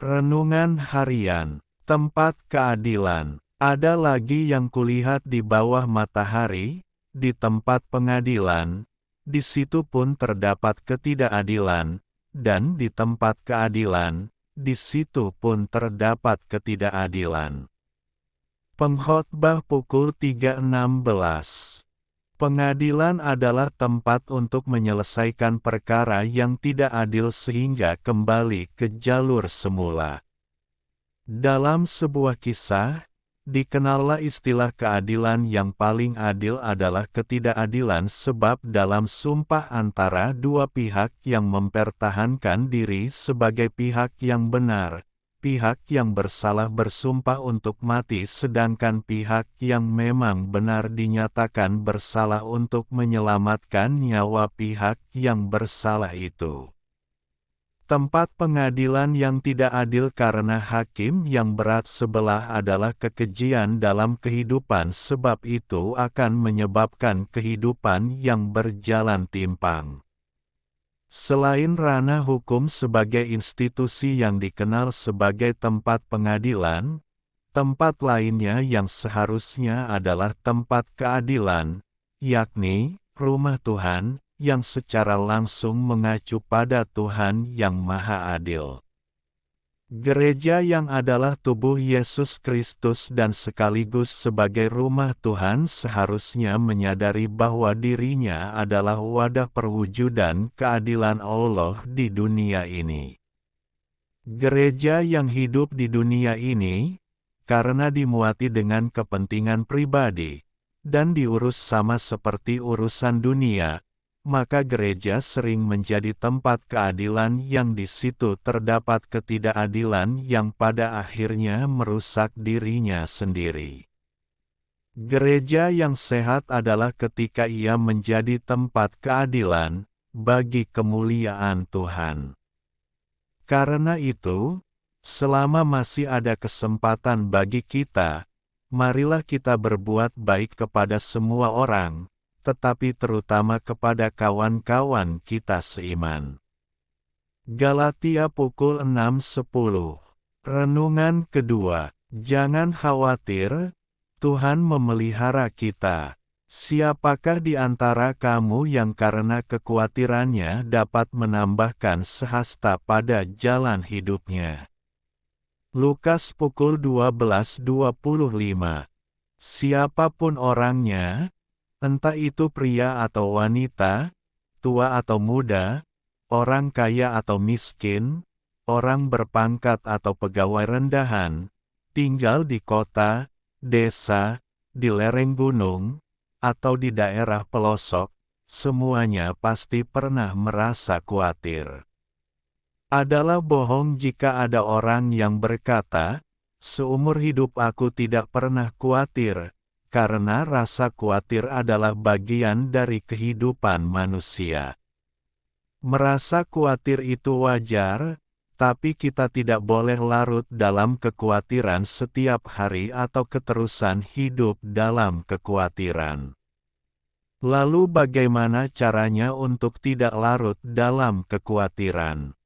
Renungan Harian, Tempat Keadilan. Ada lagi yang kulihat di bawah matahari, di tempat pengadilan, di situ pun terdapat ketidakadilan, dan di tempat keadilan, di situ pun terdapat ketidakadilan. Pengkhotbah pukul 3.16. Pengadilan adalah tempat untuk menyelesaikan perkara yang tidak adil sehingga kembali ke jalur semula. Dalam sebuah kisah, dikenallah istilah keadilan yang paling adil adalah ketidakadilan sebab dalam sumpah antara dua pihak yang mempertahankan diri sebagai pihak yang benar, pihak yang bersalah bersumpah untuk mati sedangkan pihak yang memang benar dinyatakan bersalah untuk menyelamatkan nyawa pihak yang bersalah itu. Tempat pengadilan yang tidak adil karena hakim yang berat sebelah adalah kekejian dalam kehidupan sebab itu akan menyebabkan kehidupan yang berjalan timpang. Selain ranah hukum sebagai institusi yang dikenal sebagai tempat pengadilan, tempat lainnya yang seharusnya adalah tempat keadilan, yakni rumah Tuhan, yang secara langsung mengacu pada Tuhan yang Maha Adil. Gereja yang adalah tubuh Yesus Kristus dan sekaligus sebagai rumah Tuhan seharusnya menyadari bahwa dirinya adalah wadah perwujudan keadilan Allah di dunia ini. Gereja yang hidup di dunia ini, karena dimuati dengan kepentingan pribadi, dan diurus sama seperti urusan dunia, maka gereja sering menjadi tempat keadilan yang di situ terdapat ketidakadilan yang pada akhirnya merusak dirinya sendiri. Gereja yang sehat adalah ketika ia menjadi tempat keadilan bagi kemuliaan Tuhan. Karena itu, selama masih ada kesempatan bagi kita, marilah kita berbuat baik kepada semua orang, tetapi terutama kepada kawan-kawan kita seiman. Galatia pukul 6.10. Renungan kedua. Jangan khawatir, Tuhan memelihara kita. Siapakah di antara kamu yang karena kekhawatirannya dapat menambahkan sehasta pada jalan hidupnya? Lukas pukul 12.25. Siapapun orangnya, entah itu pria atau wanita, tua atau muda, orang kaya atau miskin, orang berpangkat atau pegawai rendahan, tinggal di kota, desa, di lereng gunung, atau di daerah pelosok, semuanya pasti pernah merasa khawatir. Adalah bohong jika ada orang yang berkata, "Seumur hidup aku tidak pernah khawatir," karena rasa khawatir adalah bagian dari kehidupan manusia. Merasa khawatir itu wajar, tapi kita tidak boleh larut dalam kekhawatiran setiap hari atau keterusan hidup dalam kekhawatiran. Lalu bagaimana caranya untuk tidak larut dalam kekhawatiran?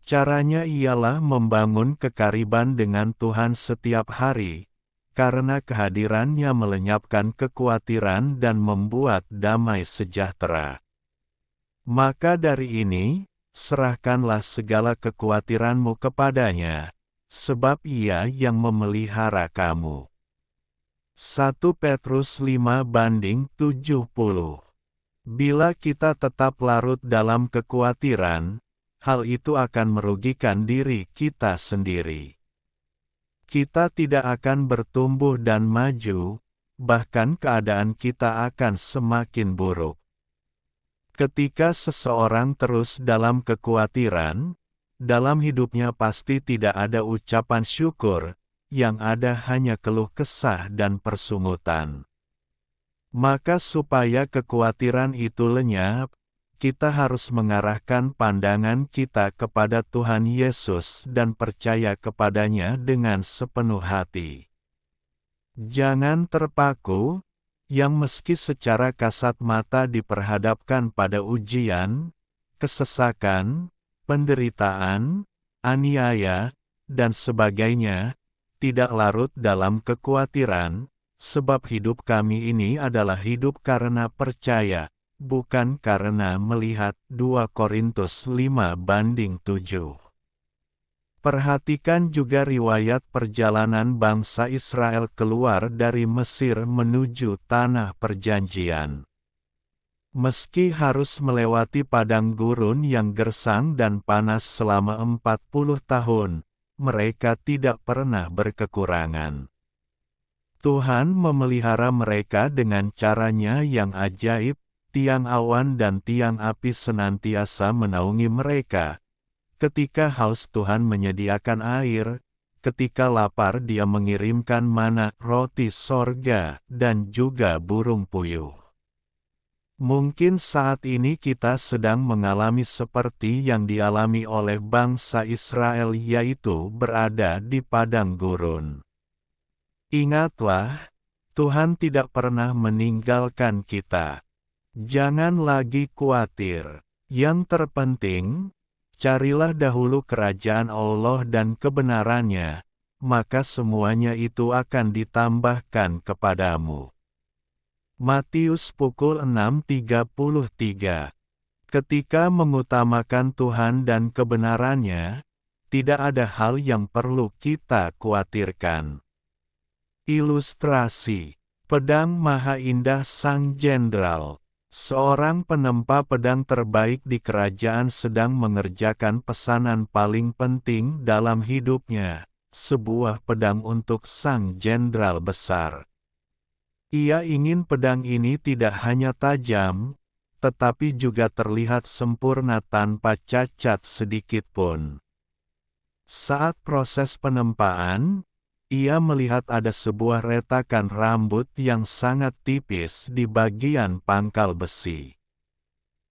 Caranya ialah membangun kekariban dengan Tuhan setiap hari, karena kehadirannya melenyapkan kekhawatiran dan membuat damai sejahtera. Maka dari ini, serahkanlah segala kekhawatiranmu kepadanya, sebab Ia yang memelihara kamu. 1 Petrus 5:70. Bila kita tetap larut dalam kekhawatiran, hal itu akan merugikan diri kita sendiri. Kita tidak akan bertumbuh dan maju, bahkan keadaan kita akan semakin buruk. Ketika seseorang terus dalam kekhawatiran, dalam hidupnya pasti tidak ada ucapan syukur, yang ada hanya keluh kesah dan persungutan. Maka supaya kekhawatiran itu lenyap, kita harus mengarahkan pandangan kita kepada Tuhan Yesus dan percaya kepadanya dengan sepenuh hati. Jangan terpaku, yang meski secara kasat mata diperhadapkan pada ujian, kesesakan, penderitaan, aniaya, dan sebagainya, tidak larut dalam kekhawatiran, sebab hidup kami ini adalah hidup karena percaya, bukan karena melihat. 2 Korintus 5:7. Perhatikan juga riwayat perjalanan bangsa Israel keluar dari Mesir menuju tanah perjanjian. Meski harus melewati padang gurun yang gersang dan panas selama 40 tahun, mereka tidak pernah berkekurangan. Tuhan memelihara mereka dengan caranya yang ajaib, tiang awan dan tiang api senantiasa menaungi mereka. Ketika haus Tuhan menyediakan air, ketika lapar Dia mengirimkan mana, roti sorga, dan juga burung puyuh. Mungkin saat ini kita sedang mengalami seperti yang dialami oleh bangsa Israel, yaitu berada di padang gurun. Ingatlah, Tuhan tidak pernah meninggalkan kita. Jangan lagi khawatir. Yang terpenting, carilah dahulu kerajaan Allah dan kebenarannya, maka semuanya itu akan ditambahkan kepadamu. Matius pukul 6.33. Ketika mengutamakan Tuhan dan kebenarannya, tidak ada hal yang perlu kita khawatirkan. Ilustrasi, pedang maha indah Sang Jenderal. Seorang penempa pedang terbaik di kerajaan sedang mengerjakan pesanan paling penting dalam hidupnya, sebuah pedang untuk Sang Jenderal besar. Ia ingin pedang ini tidak hanya tajam, tetapi juga terlihat sempurna tanpa cacat sedikit pun. Saat proses penempaan, ia melihat ada sebuah retakan rambut yang sangat tipis di bagian pangkal besi.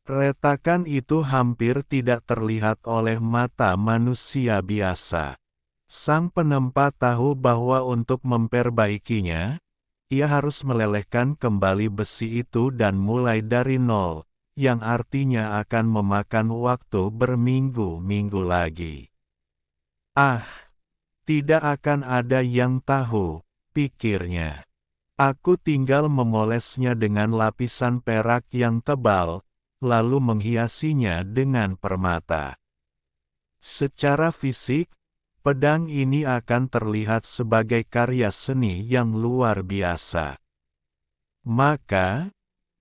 Retakan itu hampir tidak terlihat oleh mata manusia biasa. Sang penempa tahu bahwa untuk memperbaikinya, ia harus melelehkan kembali besi itu dan mulai dari nol, yang artinya akan memakan waktu berminggu-minggu lagi. Tidak akan ada yang tahu, pikirnya. Aku tinggal memolesnya dengan lapisan perak yang tebal, lalu menghiasinya dengan permata. Secara fisik, pedang ini akan terlihat sebagai karya seni yang luar biasa. Maka,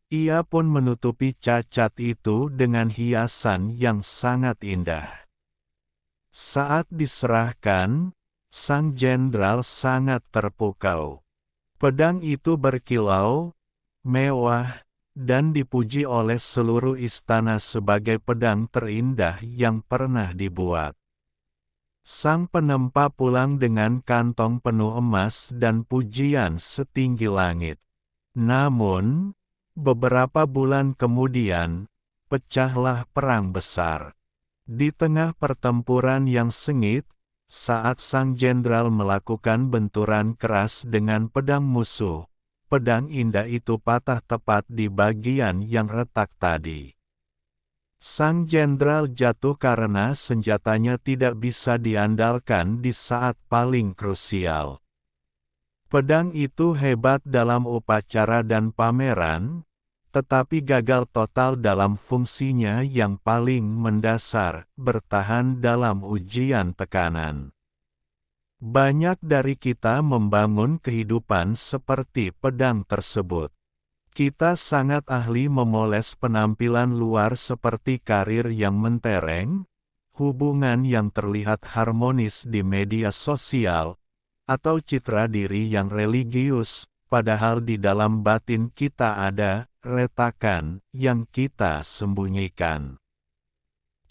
ia pun menutupi cacat itu dengan hiasan yang sangat indah. Saat diserahkan, Sang Jenderal sangat terpukau. Pedang itu berkilau, mewah, dan dipuji oleh seluruh istana sebagai pedang terindah yang pernah dibuat. Sang penempa pulang dengan kantong penuh emas dan pujian setinggi langit. Namun, beberapa bulan kemudian, pecahlah perang besar. Di tengah pertempuran yang sengit, saat Sang Jenderal melakukan benturan keras dengan pedang musuh, pedang indah itu patah tepat di bagian yang retak tadi. Sang Jenderal jatuh karena senjatanya tidak bisa diandalkan di saat paling krusial. Pedang itu hebat dalam upacara dan pameran, tetapi gagal total dalam fungsinya yang paling mendasar, bertahan dalam ujian tekanan. Banyak dari kita membangun kehidupan seperti pedang tersebut. Kita sangat ahli memoles penampilan luar seperti karir yang mentereng, hubungan yang terlihat harmonis di media sosial, atau citra diri yang religius, padahal di dalam batin kita ada retakan yang kita sembunyikan.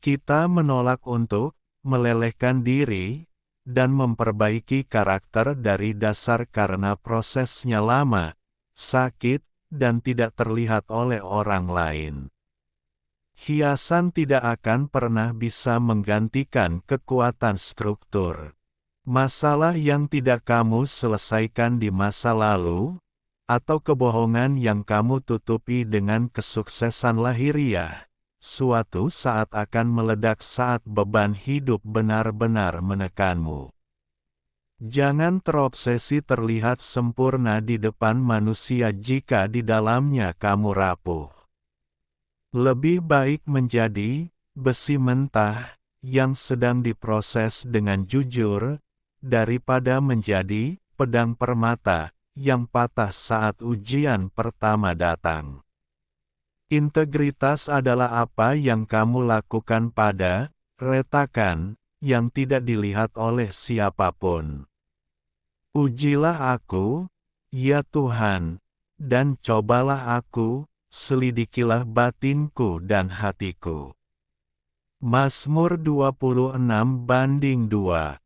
Kita menolak untuk melelehkan diri dan memperbaiki karakter dari dasar karena prosesnya lama, sakit, dan tidak terlihat oleh orang lain. Hiasan tidak akan pernah bisa menggantikan kekuatan struktur. Masalah yang tidak kamu selesaikan di masa lalu, atau kebohongan yang kamu tutupi dengan kesuksesan lahiriah, suatu saat akan meledak saat beban hidup benar-benar menekanmu. Jangan terobsesi terlihat sempurna di depan manusia jika di dalamnya kamu rapuh. Lebih baik menjadi besi mentah yang sedang diproses dengan jujur, daripada menjadi pedang permata yang patah saat ujian pertama datang. Integritas adalah apa yang kamu lakukan pada retakan yang tidak dilihat oleh siapapun. Ujilah aku, ya Tuhan, dan cobalah aku, selidikilah batinku dan hatiku. Mazmur 26:2